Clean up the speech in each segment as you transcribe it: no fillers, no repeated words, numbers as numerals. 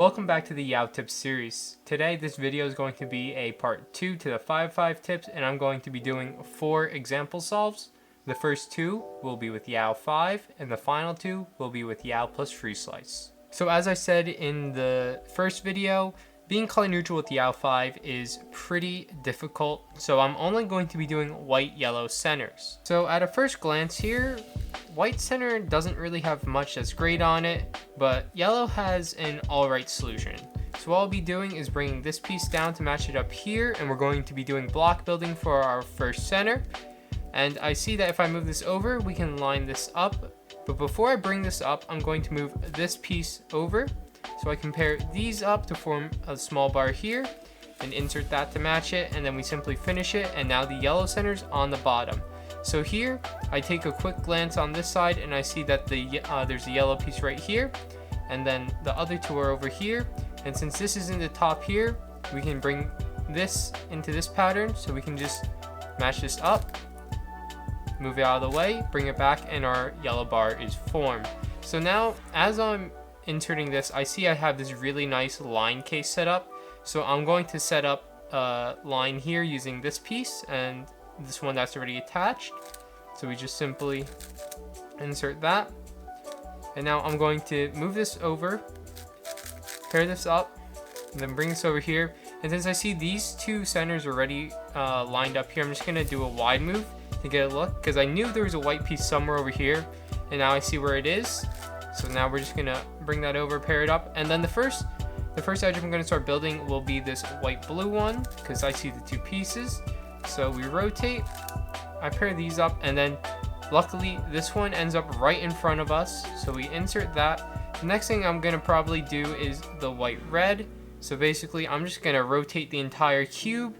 Welcome back to the Yao Tips series. Today this video is going to be a part 2 to the 5 tips, and I'm going to be doing 4 example solves. The first 2 will be with Yao 5 and the final 2 will be with Yao plus Freeslice. So as I said in the first video, being color neutral with Yao 5 is pretty difficult, so I'm only going to be doing white-yellow centers. So at a first glance here, white center doesn't really have much that's great on it, but yellow has an alright solution. So what I'll be doing is bringing this piece down to match it up here, and we're going to be doing block building for our first center. And I see that if I move this over, we can line this up. But before I bring this up, I'm going to move this piece over. So I can pair these up to form a small bar here and insert that to match it, and then we simply finish it, and now the yellow center's on the bottom. So here, I take a quick glance on this side and I see that there's a yellow piece right here, and then the other two are over here. And since this is in the top here, we can bring this into this pattern, so we can just match this up, move it out of the way, bring it back, and our yellow bar is formed. So now, as I'm inserting this, I see I have this really nice line case set up. So I'm going to set up a line here using this piece and this one that's already attached. So we just simply insert that. And now I'm going to move this over, pair this up, and then bring this over here. And since I see these two centers already lined up here, I'm just gonna do a wide move to get a look, because I knew there was a white piece somewhere over here, and now I see where it is. So now we're just gonna bring that over, pair it up, and then the first edge I'm gonna start building will be this white-blue one, because I see the two pieces. So we rotate, I pair these up, and then luckily this one ends up right in front of us, so we insert that. The next thing I'm gonna probably do is the white-red. So basically I'm just gonna rotate the entire cube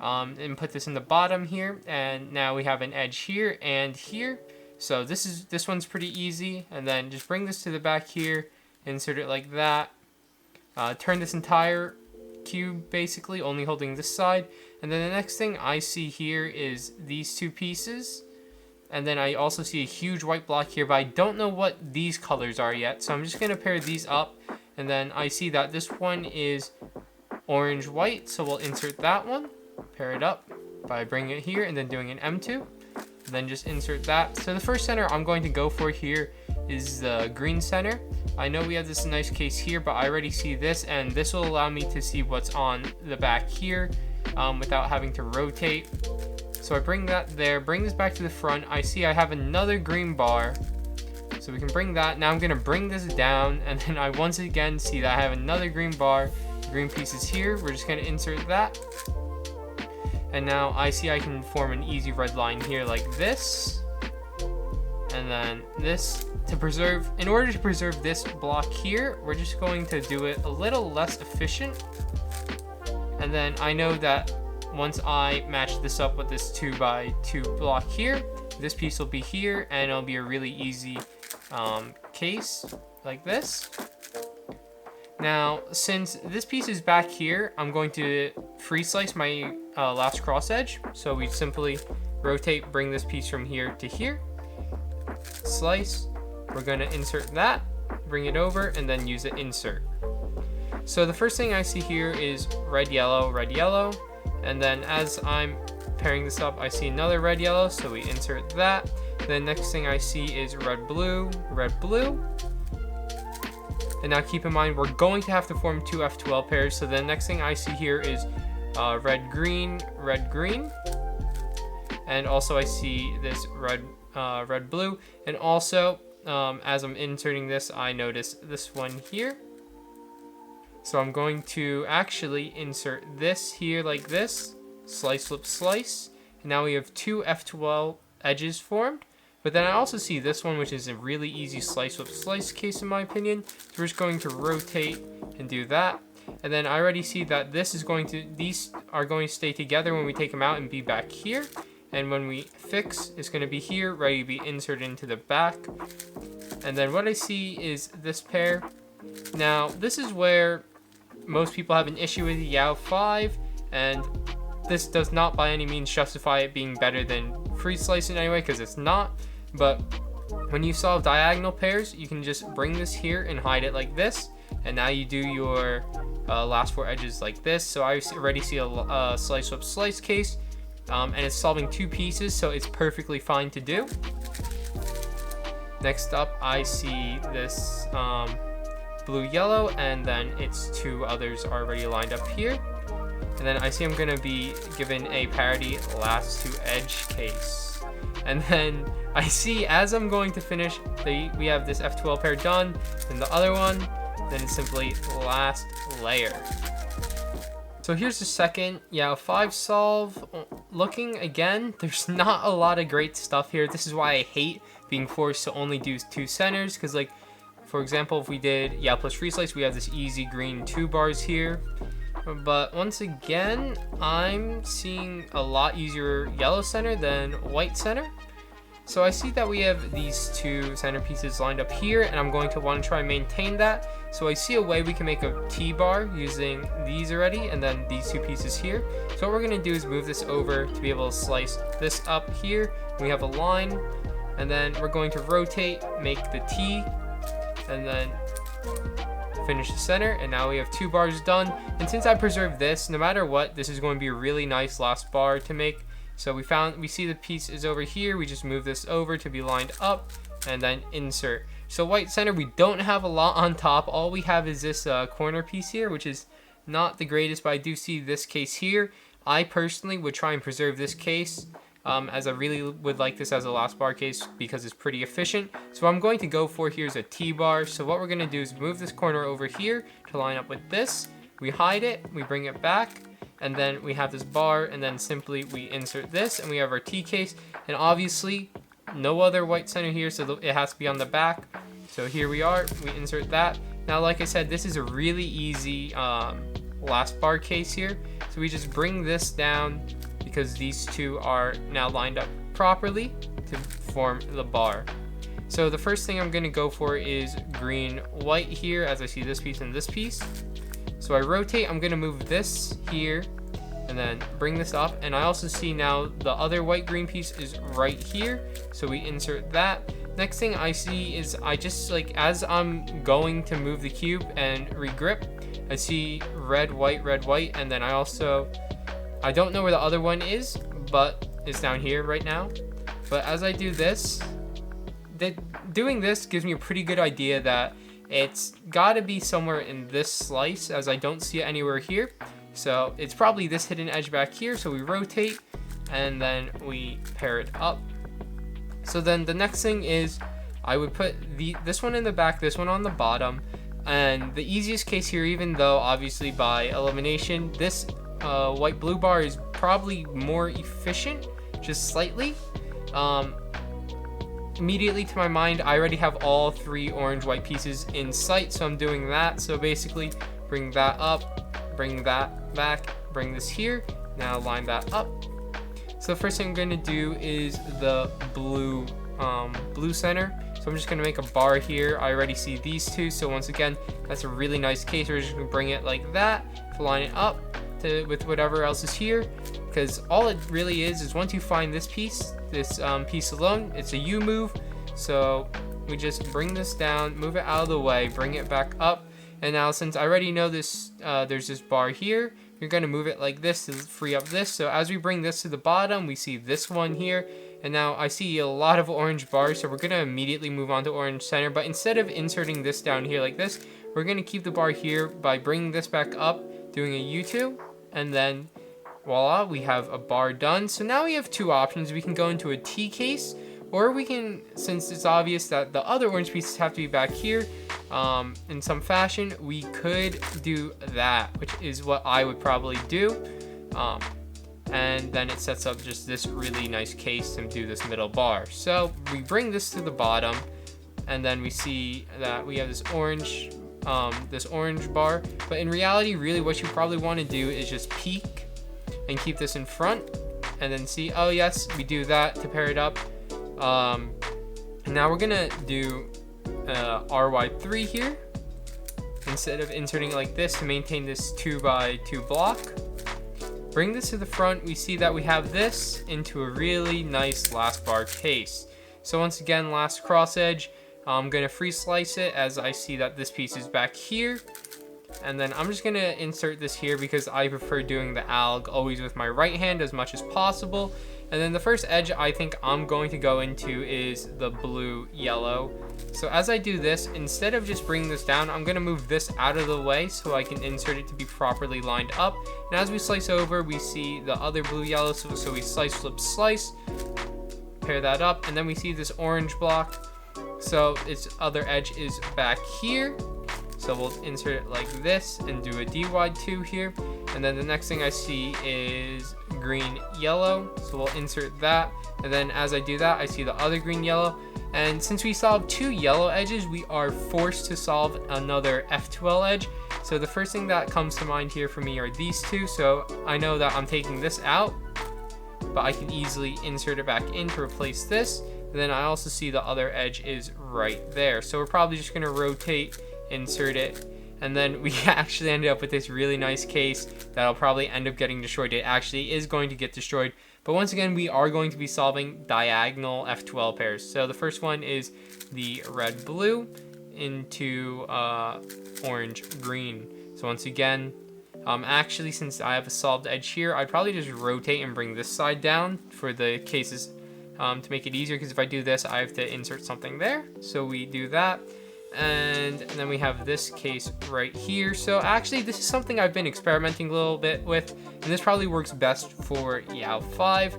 and put this in the bottom here, and now we have an edge here and here. So this one's pretty easy, and then just bring this to the back here, insert it like that, turn this entire cube basically, only holding this side, and then the next thing I see here is these two pieces, and then I also see a huge white block here, but I don't know what these colors are yet, so I'm just going to pair these up, and then I see that this one is orange white, so we'll insert that one, pair it up by bringing it here and then doing an M2. Then just insert that. So the first center I'm going to go for here is the green center. I know we have this nice case here, but I already see this, and this will allow me to see what's on the back here without having to rotate. So I bring that there, bring this back to the front. I see I have another green bar, so we can bring that. Now I'm gonna bring this down, and then I once again see that I have another green bar. Green pieces here, we're just gonna insert that. And now I see I can form an easy red line here like this. And then this to preserve, in order to preserve this block here, we're just going to do it a little less efficient. And then I know that once I match this up with this 2x2 block here, this piece will be here, and it'll be a really easy case like this. Now, since this piece is back here, I'm going to Freeslice my last cross edge. So we simply rotate, bring this piece from here to here, slice, we're going to insert that, bring it over, and then use the insert. So the first thing I see here is red, yellow, and then as I'm pairing this up, I see another red, yellow, so we insert that. Then next thing I see is red, blue. And now keep in mind, we're going to have to form two F2L pairs. So the next thing I see here is red, green. And also I see this red, blue. And also, as I'm inserting this, I notice this one here. So I'm going to actually insert this here like this. Slice, flip, slice. And now we have two F2L edges formed. But then I also see this one, which is a really easy slice with slice case in my opinion. So we're just going to rotate and do that. And then I already see that these are going to stay together when we take them out and be back here. And when we fix, it's going to be here, ready to be inserted into the back. And then what I see is this pair. Now, this is where most people have an issue with Yao 5, and this does not by any means justify it being better than Freeslice in any way, because it's not. But when you solve diagonal pairs, you can just bring this here and hide it like this, and now you do your last 4 edges like this. So I already see a slice up slice case, and it's solving 2 pieces, so it's perfectly fine to do. Next up, I see this blue yellow, and then its 2 others already lined up here. And then I see I'm gonna be given a parity last to edge case. And then I see as I'm going to finish, we have this F12 pair done, and the other one, then it's simply last layer. So here's the second Yao 5 solve. Looking again, there's not a lot of great stuff here. This is why I hate being forced to only do 2 centers, because like, for example, if we did Yao plus Freeslice, we have this easy green 2 bars here. But once again, I'm seeing a lot easier yellow center than white center. So I see that we have these 2 center pieces lined up here, and I'm going to want to try and maintain that. So I see a way we can make a T-bar using these already, and then these 2 pieces here. So what we're going to do is move this over to be able to slice this up here. We have a line, and then we're going to rotate, make the T, and then finish the center, and now we have 2 bars done. And since I preserved this, no matter what, this is going to be a really nice last bar to make. So we see the piece is over here, we just move this over to be lined up, and then insert. So white center, we don't have a lot on top. All we have is this corner piece here, which is not the greatest, but I do see this case here. I personally would try and preserve this case, as I really would like this as a last bar case because it's pretty efficient. So what I'm going to go for here is a T-bar. So what we're going to do is move this corner over here to line up with this. We hide it, we bring it back, and then we have this bar, and then simply we insert this, and we have our T case. And obviously, no other white center here, so it has to be on the back. So here we are, we insert that. Now, like I said, this is a really easy last bar case here. So we just bring this down, because these 2 are now lined up properly to form the bar. So the first thing I'm going to go for is green white here, as I see this piece and this piece. So I rotate, I'm going to move this here and then bring this up, and I also see now the other white green piece is right here, so we insert that. Next thing I see is I just, like, as I'm going to move the cube and regrip, I see red white, and then I don't know where the other one is, but it's down here right now. But as I do this, doing this gives me a pretty good idea that it's got to be somewhere in this slice, as I don't see it anywhere here. So it's probably this hidden edge back here. So we rotate, and then we pair it up. So then the next thing is I would put this one in the back, this one on the bottom. And the easiest case here, even though obviously by elimination, this white blue bar is probably more efficient, just slightly. Immediately to my mind, I already have all 3 orange white pieces in sight, so I'm doing that. So basically bring that up, bring that back, bring this here, now line that up. So the first thing I'm going to do is the blue center. So I'm just going to make a bar here. I already see these 2, so once again, that's a really nice case. We're just going to bring it like that to line it up with whatever else is here, because all it really is once you find this piece alone, it's a U move. So we just bring this down, move it out of the way, bring it back up, and now since I already know this, there's this bar here, you're going to move it like this to free up this. So as we bring this to the bottom, we see this one here, and now I see a lot of orange bars, so we're going to immediately move on to orange center. But instead of inserting this down here like this, we're going to keep the bar here by bringing this back up, doing a U2, and then voila, we have a bar done. So now we have 2 options. We can go into a T case, or we can, since it's obvious that the other orange pieces have to be back here in some fashion, we could do that, which is what I would probably do. And then it sets up just this really nice case to do this middle bar. So we bring this to the bottom, and then we see that we have this orange bar. But in reality, really what you probably want to do is just peek and keep this in front, and then see, oh yes, we do that to pair it up. Now we're gonna do RY3 here instead of inserting it like this to maintain this 2x2 block. Bring this to the front, we see that we have this into a really nice last bar case. So once again, last cross edge, I'm gonna free slice it as I see that this piece is back here. And then I'm just gonna insert this here because I prefer doing the alg always with my right hand as much as possible. And then the first edge I think I'm going to go into is the blue yellow. So as I do this, instead of just bringing this down, I'm gonna move this out of the way so I can insert it to be properly lined up. And as we slice over, we see the other blue yellow, so we slice, flip, slice, pair that up, and then we see this orange block. So its other edge is back here. So we'll insert it like this and do a dy2 here. And then the next thing I see is green yellow. So we'll insert that. And then as I do that, I see the other green yellow. And since we solved 2 yellow edges, we are forced to solve another F2L edge. So the first thing that comes to mind here for me are these 2. So I know that I'm taking this out, but I can easily insert it back in to replace this. And then I also see the other edge is right there. So we're probably just gonna rotate, insert it, and then we actually ended up with this really nice case that'll probably end up getting destroyed. It actually is going to get destroyed, but once again we are going to be solving diagonal F2L pairs. So the first one is the red blue into orange green. So once again, actually since I have a solved edge here, I'd probably just rotate and bring this side down for the cases to make it easier, because if I do this I have to insert something there. So we do that. And then we have this case right here. So actually this is something I've been experimenting a little bit with, and this probably works best for Yao 5.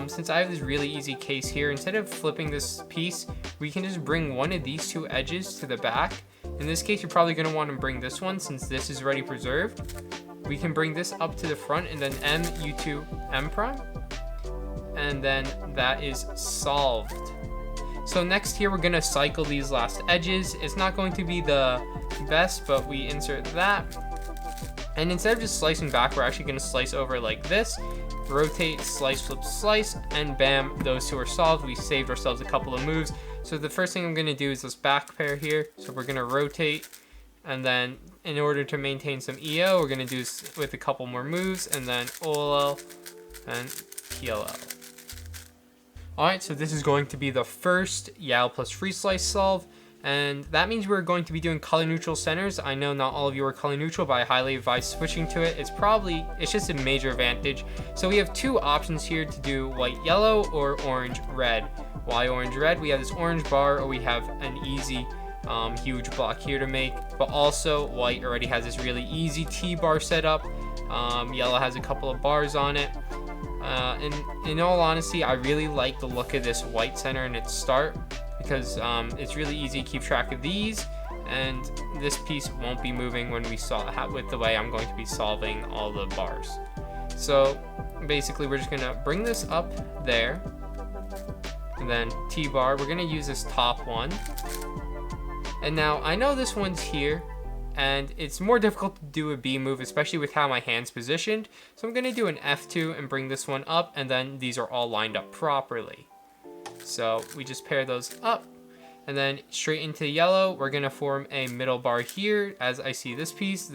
Since I have this really easy case here, instead of flipping this piece, we can just bring one of these 2 edges to the back. In this case, you're probably going to want to bring this one since this is already preserved. We can bring this up to the front and then M, U2, M prime. And then that is solved. So next here, we're gonna cycle these last edges. It's not going to be the best, but we insert that. And instead of just slicing back, we're actually gonna slice over like this, rotate, slice, flip, slice, and bam, those 2 are solved. We saved ourselves a couple of moves. So the first thing I'm gonna do is this back pair here. So we're gonna rotate, and then in order to maintain some EO, we're gonna do this with a couple more moves, and then OLL and PLL. Alright, so this is going to be the first Yao plus Freeslice solve, and that means we're going to be doing color neutral centers. I know not all of you are color neutral, but I highly advise switching to it. It's just a major advantage. So we have 2 options here to do white yellow or orange red. Why orange red? We have this orange bar, or we have an easy huge block here to make, but also white already has this really easy T-bar setup. Yellow has a couple of bars on it. In all honesty, I really like the look of this white center in its start, because it's really easy to keep track of these, and this piece won't be moving when we with the way I'm going to be solving all the bars. So basically we're just gonna bring this up there, and then T-bar, we're gonna use this top one. And now I know this one's here, and it's more difficult to do a B move, especially with how my hand's positioned. So I'm gonna do an F2 and bring this one up, and then these are all lined up properly. So we just pair those up, and then straight into yellow, we're gonna form a middle bar here, as I see this piece,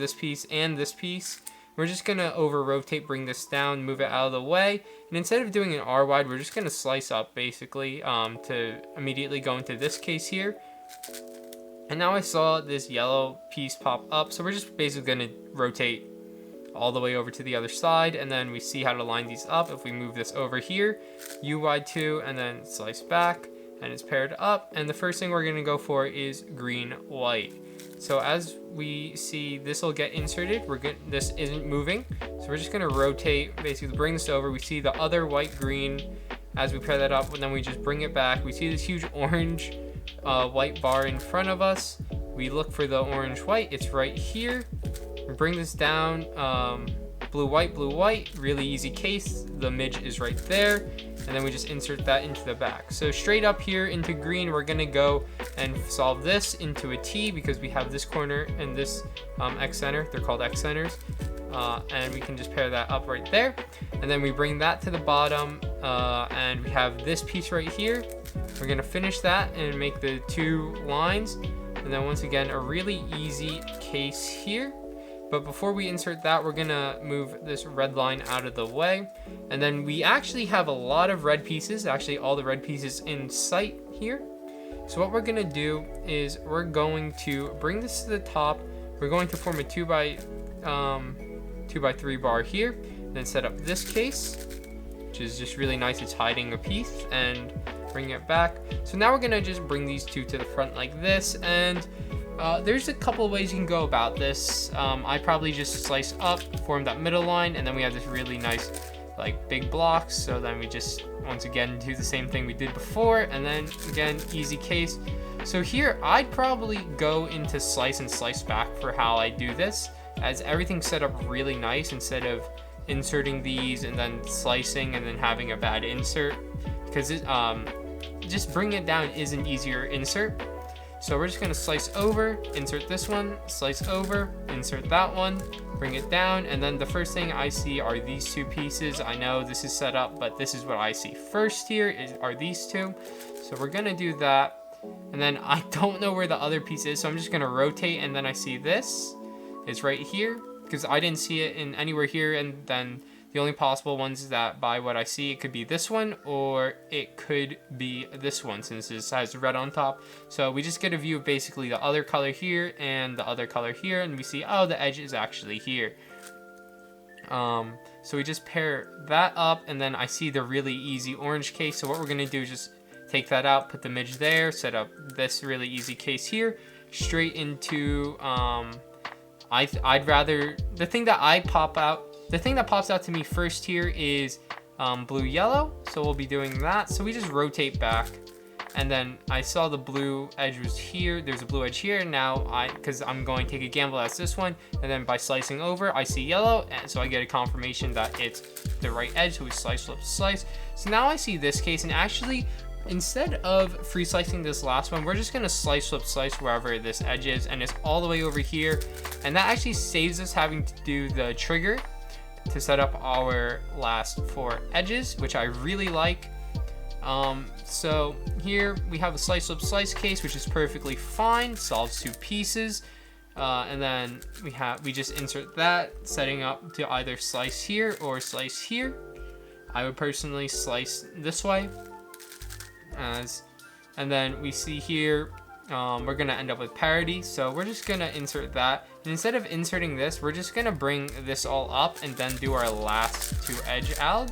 and this piece. We're just gonna over rotate, bring this down, move it out of the way, and instead of doing an R wide, we're just gonna slice up basically to immediately go into this case here. And now I saw this yellow piece pop up, so we're just basically gonna rotate all the way over to the other side, and then we see how to line these up. If we move this over here, UY2, and then slice back, and it's paired up. And the first thing we're gonna go for is green, white. So as we see, this will get inserted. This isn't moving, so we're just gonna rotate, basically bring this over. We see the other white, green. As we pair that up, and then we just bring it back. We see this huge orange white bar in front of us. We look for the orange white, it's right here. We bring this down, blue white, really easy case. The midge is right there, and then we just insert that into the back. So straight up here into green, we're gonna go and solve this into a T, because we have this corner and this X center. They're called X centers. And we can just pair that up right there, and then we bring that to the bottom, and we have this piece right here. We're gonna finish that and make the 2 lines, and then once again a really easy case here. But before we insert that, we're gonna move this red line out of the way, and then we actually have a lot of red pieces, actually all the red pieces in sight here. So what we're gonna do is we're going to bring this to the top. We're going to form a 2x3 bar here, and then set up this case, which is just really nice. It's hiding a piece, and bring it back. So now we're gonna just bring these two to the front like this, and there's a couple of ways you can go about this. I probably just slice up, form that middle line, and then we have this really nice like big blocks. So then we just once again do the same thing we did before, and then again easy case. So here I'd probably go into slice and slice back for how I do this, as everything's set up really nice instead of inserting these and then slicing and then having a bad insert, because just bringing it down is an easier insert. So we're just gonna slice over, insert this one, slice over, insert that one, bring it down, and then the first thing I see are these two pieces. I know this is set up, but this is what I see first here are these two. So we're gonna do that. And then I don't know where the other piece is, so I'm just gonna rotate, and then I see this is right here, because I didn't see it in anywhere here, and then the only possible ones that by what I see, it could be this one or it could be this one, since this has red on top. So we just get a view of basically the other color here and the other color here, and we see, oh, the edge is actually here. So we just pair that up, and then I see the really easy orange case. So what we're gonna do is just take that out, put the midge there, set up this really easy case here, straight into, I'd rather, the thing that pops out to me first here is blue yellow. So we'll be doing that. So we just rotate back, and then I saw the blue edge was here. There's a blue edge here. Now because I'm going to take a gamble as this one, and then by slicing over, I see yellow, and so I get a confirmation that it's the right edge. So we slice, flip, slice. So now I see this case, and actually, instead of free slicing this last one, we're just gonna slice, flip, slice wherever this edge is, and it's all the way over here. And that actually saves us having to do the trigger to set up our last 4 edges, which I really like. So here we have a slice, flip, slice case, which is perfectly fine, solves 2 pieces. And then we just insert that, setting up to either slice here or slice here. I would personally slice this way. And then we see here, we're gonna end up with parity. So we're just gonna insert that. And instead of inserting this, we're just gonna bring this all up and then do our last 2 edge alg.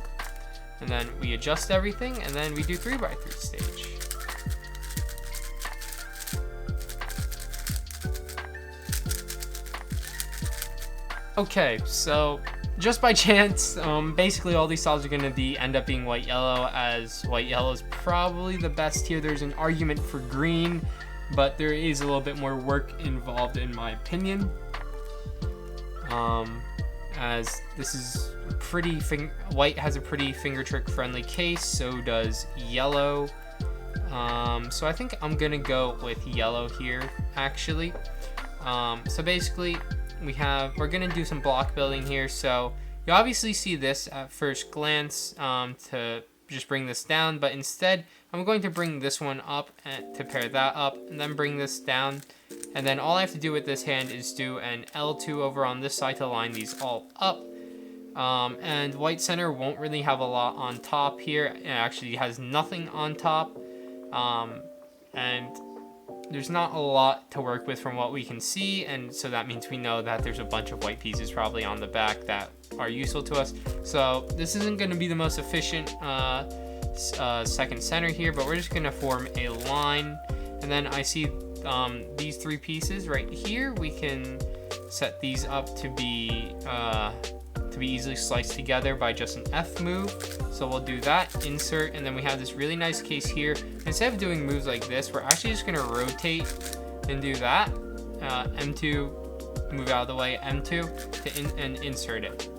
And then we adjust everything, and then we do 3x3 stage. Okay, so just by chance, basically all these solves are gonna end up being white yellow, as white yellow is probably the best here. There's an argument for green, but there is a little bit more work involved in my opinion. As this is white has a pretty finger trick friendly case, so does yellow. So I think I'm gonna go with yellow here actually. So basically we're gonna do some block building here. So you obviously see this at first glance to just bring this down, but instead I'm going to bring this one up to pair that up, and then bring this down. And then all I have to do with this hand is do an L2 over on this side to line these all up. And white center won't really have a lot on top here. It actually has nothing on top. And there's not a lot to work with from what we can see, and so that means we know that there's a bunch of white pieces probably on the back that are useful to us. So this isn't going to be the most efficient second center here, but we're just going to form a line. And then I see these 3 pieces right here. We can set these up to be easily sliced together by just an F move. So we'll do that, insert, and then we have this really nice case here. Instead of doing moves like this, we're actually just gonna rotate and do that. M2, move out of the way, M2, and insert it.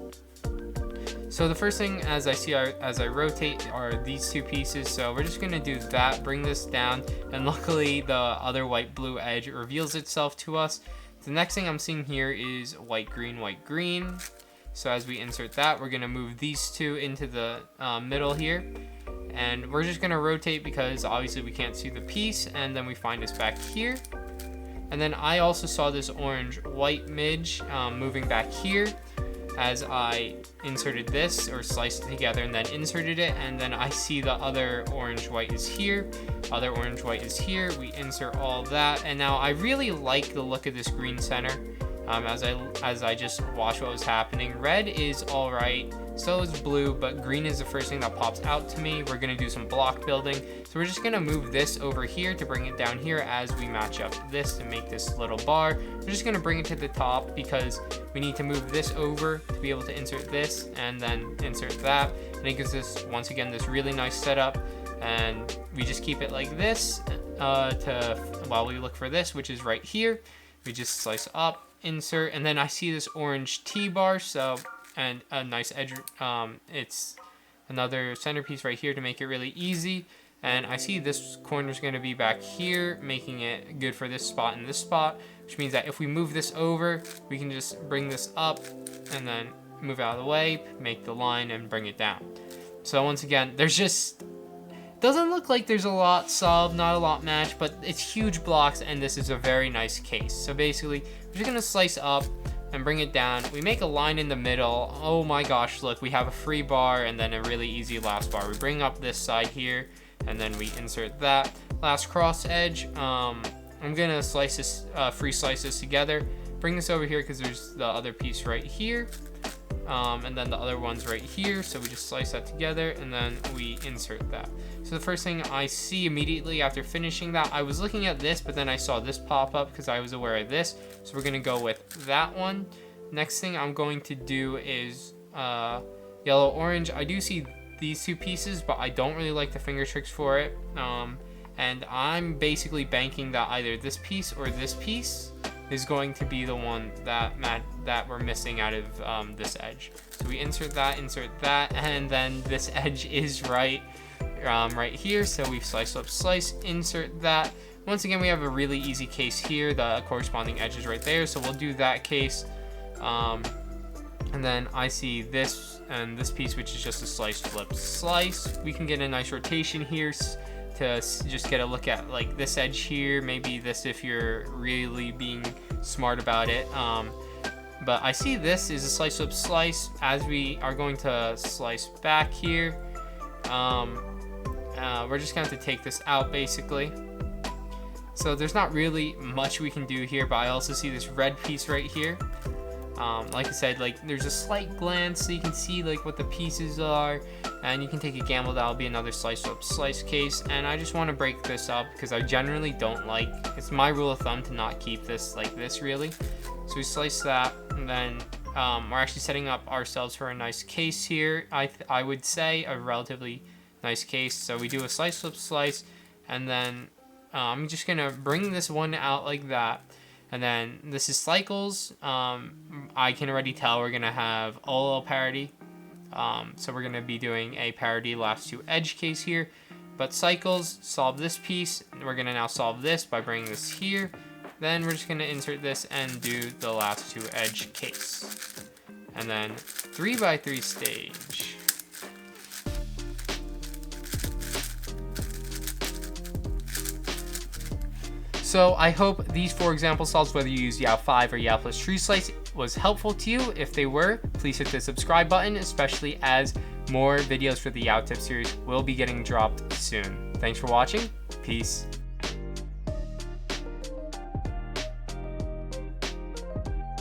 So the first thing as I rotate are these 2 pieces. So we're just gonna do that, bring this down, and luckily the other white-blue edge reveals itself to us. The next thing I'm seeing here is white-green, white-green. So as we insert that, we're gonna move these 2 into the middle here. And we're just gonna rotate because obviously we can't see the piece, and then we find us back here. And then I also saw this orange-white midge moving back here. as I inserted this, or sliced it together and then inserted it, and then I see the other orange white is here, other orange white is here. We insert all that, and now I really like the look of this green center. As I just watch what was happening. Red is all right, so is blue, but green is the first thing that pops out to me. We're gonna do some block building, so we're just gonna move this over here to bring it down here as we match up this to make this little bar. We're just gonna bring it to the top because we need to move this over to be able to insert this and then insert that, and it gives us, once again, this really nice setup. And we just keep it like this while we look for this, which is right here. We just slice up, insert, and then I see this orange T-bar, so, and a nice edge, it's another centerpiece right here to make it really easy. And I see this corner is going to be back here, making it good for this spot and this spot, which means that if we move this over, we can just bring this up and then move out of the way, make the line, and bring it down. So once again, there's just, doesn't look like there's a lot solved, not a lot matched, but it's huge blocks, and this is a very nice case. So basically, we're just gonna slice up and bring it down. We make a line in the middle. Oh my gosh, look, we have a free bar and then a really easy last bar. We bring up this side here, and then we insert that. Last cross edge, I'm gonna slice this, Freeslice this together. Bring this over here because there's the other piece right here. And then the other one's right here, so we just slice that together and then we insert that. So the first thing I see immediately after finishing that, I was looking at this, but then I saw this pop up because I was aware of this, so we're gonna go with that one. Next thing I'm going to do is yellow orange. I do see these two pieces, but I don't really like the finger tricks for it, and I'm basically banking that either this piece or this piece is going to be the one that we're missing out of this edge. So we insert that, and then this edge is right here. So we've sliced up, slice, insert that. Once again, we have a really easy case here. The corresponding edge is right there, so we'll do that case. And then I see this and this piece, which is just a slice, flip, slice. We can get a nice rotation here to just get a look at like this edge here, maybe this if you're really being smart about it. But I see this is a slice up slice as we are going to slice back here. We're just going to have to take this out basically. So there's not really much we can do here, but I also see this red piece right here. Like I said, like there's a slight glance so you can see like what the pieces are, and you can take a gamble that'll be another slice up slice case. And I just want to break this up because I generally don't like, it's my rule of thumb to not keep this like this really. So we slice that, and then we're actually setting up ourselves for a nice case here. I would say a relatively nice case. So we do a slice flip slice, and then I'm just gonna bring this one out like that. And then this is cycles. I can already tell we're gonna have all parity. So we're gonna be doing a parity last two edge case here. But cycles, solve this piece. We're gonna now solve this by bringing this here. Then we're just gonna insert this and do the last two edge case. And then 3x3 stage. So I hope these 4 example solves, whether you use YAO 5 or YAO plus Freeslice, was helpful to you. If they were, please hit the subscribe button, especially as more videos for the YAO Tip series will be getting dropped soon. Thanks for watching. Peace.